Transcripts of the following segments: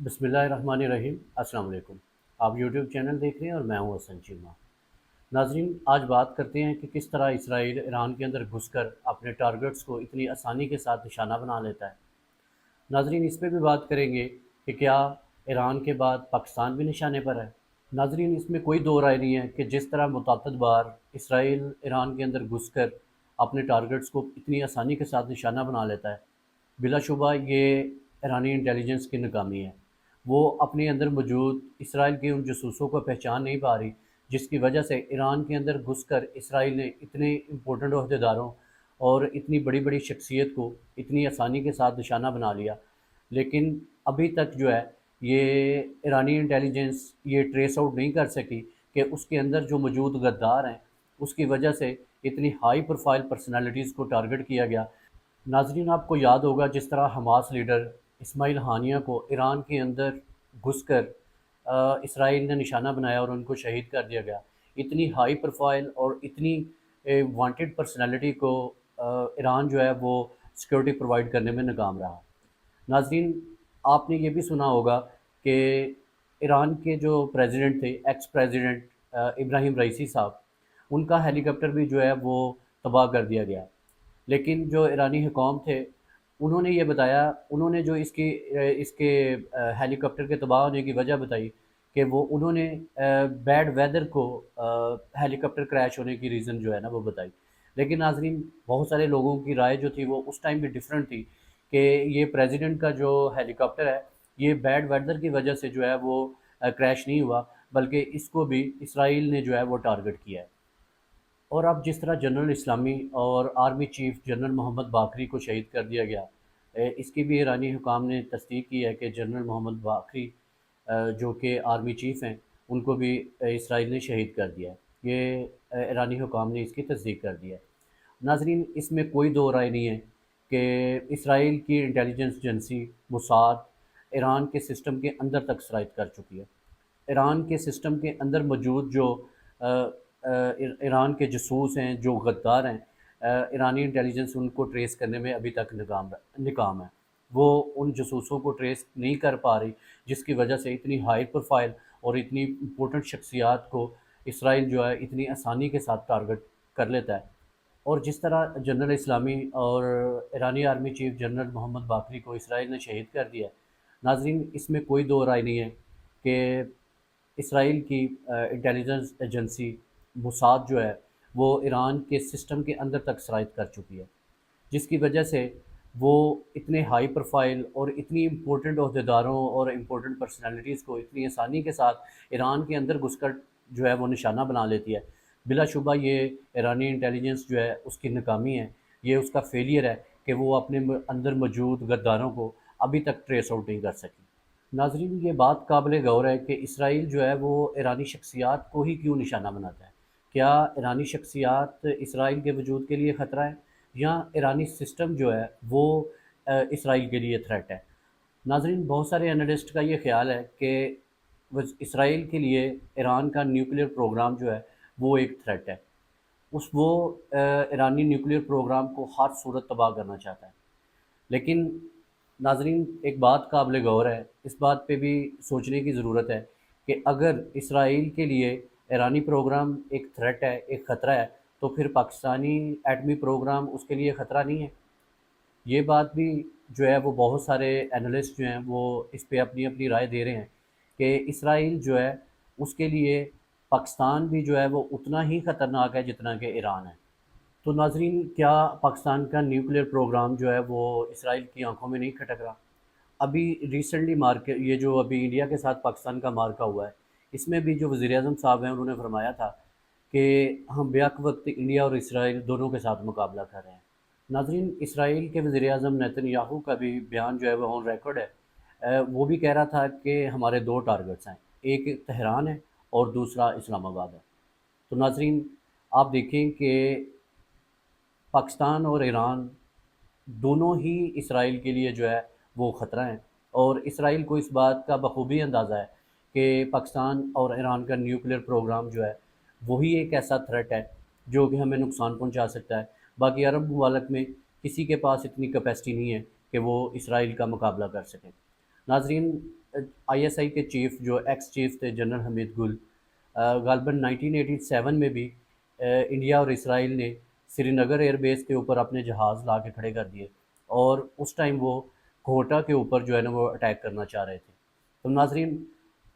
बिस्मिल्लाहिर्रहमानिर्रहीम। अस्सलाम वालेकुम। आप यूट्यूब चैनल देख रहे हैं और मैं हूं हसन चीमा। नाजरीन, आज बात करते हैं कि किस तरह इसराइल ईरान के अंदर घुसकर अपने टारगेट्स को इतनी आसानी के साथ निशाना बना लेता है। नाजरीन, इस पर भी बात करेंगे कि क्या ईरान के बाद पाकिस्तान भी निशाने पर है। नाजरीन, इसमें कोई दो राय नहीं है कि जिस तरह मुतअद्दिद बार इसराइल ईरान के अंदर घुसकर अपने टारगेट्स को इतनी आसानी के साथ निशाना बना लेता है, बिलाशुबा ये ईरानी इंटेलिजेंस की नाकामी है। वो अपने अंदर मौजूद इसराइल के उन जासूसों को पहचान नहीं पा रही, जिसकी वजह से ईरान के अंदर घुसकर इसराइल ने इतने इम्पोर्टेंट अहदेदारों और इतनी बड़ी बड़ी शख्सियत को इतनी आसानी के साथ निशाना बना लिया। लेकिन अभी तक जो है ये ईरानी इंटेलिजेंस ये ट्रेस आउट नहीं कर सकी कि उसके अंदर जो मौजूद गद्दार हैं, उसकी वजह से इतनी हाई प्रोफाइल पर्सनालिटीज़ को टारगेट किया गया। नाजरीन, आपको याद होगा जिस तरह हमास लीडर इस्माइल हानिया को ईरान के अंदर घुसकर इसराइल ने निशाना बनाया और उनको शहीद कर दिया गया। इतनी हाई प्रोफाइल और इतनी वांटेड पर्सनालिटी को ईरान जो है वो सिक्योरिटी प्रोवाइड करने में नाकाम रहा। नाजरीन, आपने ये भी सुना होगा कि ईरान के जो प्रेसिडेंट थे, एक्स प्रेसिडेंट इब्राहिम रईसी साहब, उनका हेलीकॉप्टर भी जो है वो तबाह कर दिया गया। लेकिन जो ईरानी हुकाम थे, उन्होंने ये बताया, उन्होंने जो इसके हेलीकॉप्टर के तबाह होने की वजह बताई कि वो उन्होंने बैड वेदर को हेलीकॉप्टर क्रैश होने की रीज़न जो है ना वो बताई। लेकिन नाजरीन, बहुत सारे लोगों की राय जो थी वो उस टाइम भी डिफरेंट थी कि ये प्रेसिडेंट का जो हेलीकॉप्टर है, ये बैड वेदर की वजह से जो है वो क्रैश नहीं हुआ, बल्कि इसको भी इसराइल ने जो है वो टारगेट किया है। और अब जिस तरह जनरल इस्लामी और आर्मी चीफ जनरल मोहम्मद बाकरी को शहीद कर दिया गया, इसकी भी ईरानी हुकाम ने तस्दीक की है कि जनरल मोहम्मद बाकरी जो कि आर्मी चीफ हैं, उनको भी इसराइल ने शहीद कर दिया है। ये ईरानी हुकाम ने इसकी तस्दीक कर दिया है। नाजरीन, इसमें कोई दो राय नहीं है कि इसराइल की इंटेलिजेंस एजेंसी मोसाद ईरान के सिस्टम के अंदर तक सराइत कर चुकी है। ईरान के सिस्टम के अंदर मौजूद जो ईरान के जासूस हैं, जो गद्दार हैं, ईरानी इंटेलिजेंस उनको ट्रेस करने में अभी तक नाकाम है। वो उन जासूसों को ट्रेस नहीं कर पा रही, जिसकी वजह से इतनी हाई प्रोफाइल और इतनी इम्पोर्टेंट शख्सियात को इसराइल जो है इतनी आसानी के साथ टारगेट कर लेता है। और जिस तरह जनरल इस्लामी और ईरानी आर्मी चीफ जनरल मोहम्मद बाकरी को इसराइल ने शहीद कर दिया है, नाजरीन, इसमें कोई दो राय नहीं है कि इसराइल की इंटेलिजेंस एजेंसी मोसाद जो है वो ईरान के सिस्टम के अंदर तक सराइत कर चुकी है, जिसकी वजह से वो इतने हाई प्रोफाइल और इतनी इम्पोर्टेंट अहदेदारों और इम्पोर्टेंट पर्सनालिटीज़ को इतनी आसानी के साथ ईरान के अंदर घुसकर जो है वो निशाना बना लेती है। बिलाशुबा ये ईरानी इंटेलिजेंस जो है उसकी नाकामी है, ये उसका फेलियर है कि वो अपने अंदर मौजूद गद्दारों को अभी तक ट्रेस आउट नहीं कर सकी। नाजरीन, ये बात काबिल गौर है कि इसराइल जो है वो ईरानी शख्सियात को ही क्यों निशाना बनाता है। क्या ईरानी शख्सियात इसराइल के वजूद के लिए ख़तरा है, या ईरानी सिस्टम जो है वो इसराइल के लिए थ्रेट है। नाजरीन, बहुत सारे एनालिस्ट का ये ख्याल है कि इसराइल के लिए ईरान का न्यूक्लियर प्रोग्राम जो है वो एक थ्रेट है। वो ईरानी न्यूक्लियर प्रोग्राम को हर सूरत तबाह करना चाहता है। लेकिन नाजरीन, एक बात काबिल गौर है, इस बात पे भी सोचने की ज़रूरत है कि अगर इसराइल के लिए ईरानी प्रोग्राम एक थ्रेट है, एक ख़तरा है, तो फिर पाकिस्तानी एटमी प्रोग्राम उसके लिए ख़तरा नहीं है। ये बात भी जो है वो बहुत सारे एनालिस्ट जो हैं वो इस पे अपनी अपनी राय दे रहे हैं कि इसराइल जो है उसके लिए पाकिस्तान भी जो है वो उतना ही ख़तरनाक है जितना कि ईरान है। तो नाजरीन, क्या पाकिस्तान का न्यूक्लियर प्रोग्राम जो है वो इसराइल की आंखों में नहीं खटक रहा? अभी रिसेंटली मार्के ये जो अभी इंडिया के साथ पाकिस्तान का मार्का हुआ है, इसमें भी जो वज़ीर-ए-आज़म साहब हैं उन्होंने फरमाया था कि हम बेवक्त वक्त इंडिया और इसराइल दोनों के साथ मुकाबला कर रहे हैं। नाजरीन, इसराइल के वज़ीर-ए-आज़म नेतन्याहू का भी बयान जो है वो ऑन रिकॉर्ड है। वो भी कह रहा था कि हमारे दो टारगेट्स हैं, एक तेहरान है और दूसरा इस्लामाबाद है। तो नाजरीन, आप देखें कि पाकिस्तान और ईरान दोनों ही इसराइल के लिए जो है वो ख़तरा हैं, और इसराइल को इस बात का बखूबी अंदाज़ा है कि पाकिस्तान और ईरान का न्यूक्लियर प्रोग्राम जो है वही एक ऐसा थ्रेट है जो कि हमें नुकसान पहुंचा सकता है। बाकी अरब ममालिक में किसी के पास इतनी कैपेसिटी नहीं है कि वो इसराइल का मुकाबला कर सकें। नाजरीन, آئی ایس آئی کے چیف جو ایکس چیف تھے جنرل حمید گل، غالباً 1987 میں بھی انڈیا اور اسرائیل نے سری نگر ایئر بیس کے اوپر اپنے جہاز لا کے کھڑے کر دیے، اور اس ٹائم وہ کوہٹا کے اوپر جو ہے نا وہ اٹیک کرنا چاہ رہے تھے۔ تو ناظرین،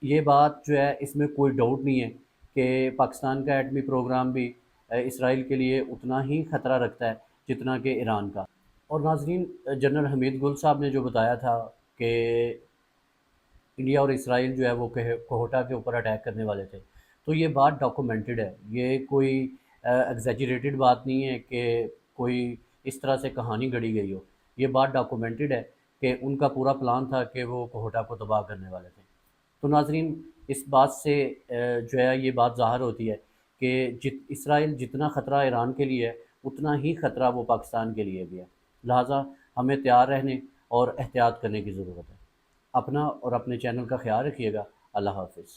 یہ بات جو ہے اس میں کوئی ڈاؤٹ نہیں ہے کہ پاکستان کا ایٹمی پروگرام بھی اسرائیل کے لیے اتنا ہی خطرہ رکھتا ہے جتنا کہ ایران کا۔ اور ناظرین، جنرل حمید گل صاحب نے جو بتایا تھا کہ انڈیا اور اسرائیل جو ہے وہ کوہٹا کے اوپر اٹیک کرنے والے تھے، تو یہ بات ڈاکومنٹڈ ہے، یہ کوئی ایگزیجریٹڈ بات نہیں ہے کہ کوئی اس طرح سے کہانی گڑھی گئی ہو۔ یہ بات ڈاکومنٹڈ ہے کہ ان کا پورا پلان تھا کہ وہ کوہٹا کو تباہ کرنے والے تھے۔ تو ناظرین، اس بات سے جو ہے یہ بات ظاہر ہوتی ہے کہ اسرائیل جتنا خطرہ ایران کے لیے ہے اتنا ہی خطرہ وہ پاکستان کے لیے بھی ہے، لہٰذا ہمیں تیار رہنے اور احتیاط کرنے کی ضرورت ہے۔ اپنا اور اپنے چینل کا خیال رکھیے گا۔ اللہ حافظ۔